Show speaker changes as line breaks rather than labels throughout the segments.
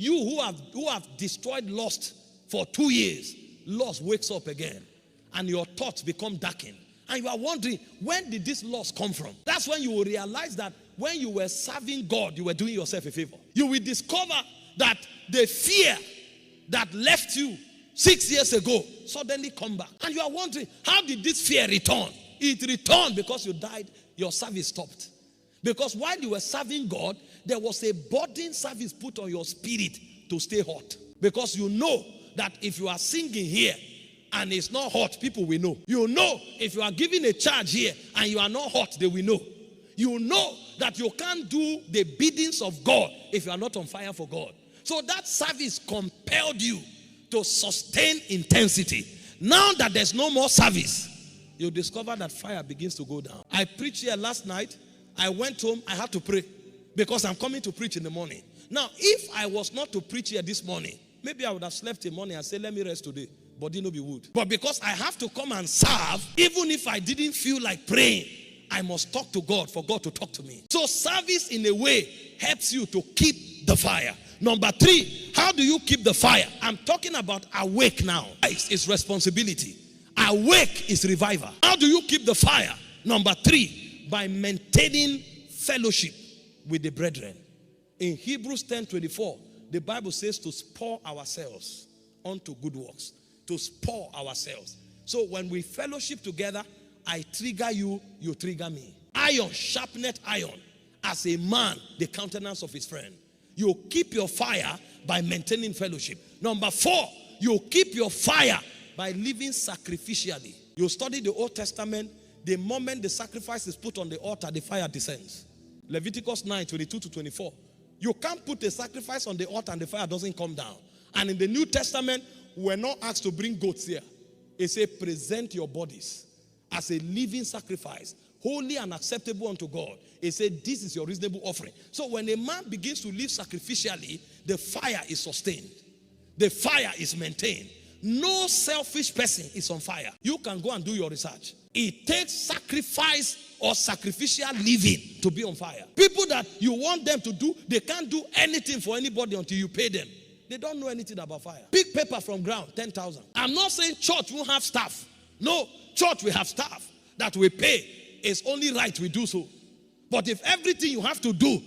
You who have destroyed lust for 2 years, lust wakes up again. And your thoughts become darkened. And you are wondering, when did this lust come from? That's when you will realize that when you were serving God, you were doing yourself a favor. You will discover that the fear that left you 6 years ago suddenly come back. And you are wondering, how did this fear return? It returned because you died, your service stopped. Because while you were serving God, there was a burden service put on your spirit to stay hot. Because you know that if you are singing here and it's not hot, people will know. You know if you are giving a charge here and you are not hot, they will know. You know that you can't do the biddings of God if you are not on fire for God. So that service compelled you to sustain intensity. Now that there's no more service, you discover that fire begins to go down. I preached here last night. I went home. I had to pray because I'm coming to preach in the morning. Now, if I was not to preach here this morning, maybe I would have slept in the morning and said, let me rest today. Body no be wood. But because I have to come and serve, even if I didn't feel like praying, I must talk to God for God to talk to me. So service in a way helps you to keep the fire. Number 3, how do you keep the fire? I'm talking about awake now. It's responsibility. Awake is revival. How do you keep the fire? Number 3, by maintaining fellowship with the brethren. In Hebrews 10:24, the Bible says to spur ourselves unto good works. To spur ourselves. So when we fellowship together, I trigger you, you trigger me. Iron sharpeneth iron. As a man, the countenance of his friend. You keep your fire by maintaining fellowship. Number 4, you keep your fire by living sacrificially. You study the Old Testament. The moment the sacrifice is put on the altar, the fire descends. Leviticus 9:22-24. You can't put a sacrifice on the altar and the fire doesn't come down. And in the New Testament, we're not asked to bring goats here. It says present your bodies as a living sacrifice, holy and acceptable unto God. It said this is your reasonable offering. So when a man begins to live sacrificially, the fire is sustained. The fire is maintained. No selfish person is on fire. You can go and do your research. It takes sacrifice or sacrificial living to be on fire. People that you want them to do, they can't do anything for anybody until you pay them. They don't know anything about fire. Pick paper from ground, 10,000. I'm not saying church won't have staff. No, church will have staff that we pay. It's only right we do so. But if everything you have to do,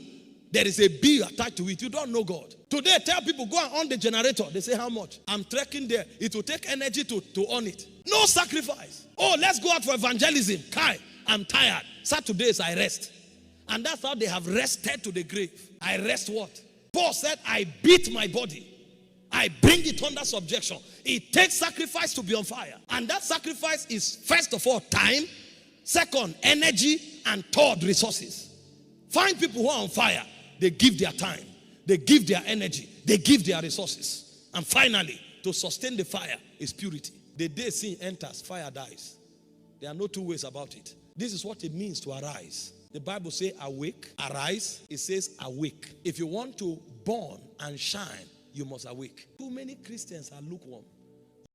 there is a bill attached to it, you don't know God. Today, tell people, go and on the generator. They say, how much? I'm trekking there. It will take energy to on it. No sacrifice. Oh, let's go out for evangelism. Kai, I'm tired. Saturdays, I rest. And that's how they have rested to the grave. I rest what? Paul said, I beat my body. I bring it under subjection. It takes sacrifice to be on fire. And that sacrifice is, first of all, time. Second, energy. And third, resources. Find people who are on fire. They give their time. They give their energy. They give their resources. And finally, to sustain the fire is purity. The day sin enters, fire dies. There are no two ways about it. This is what it means to arise. The Bible says awake, arise. It says awake. If you want to burn and shine, you must awake. Too many Christians are lukewarm.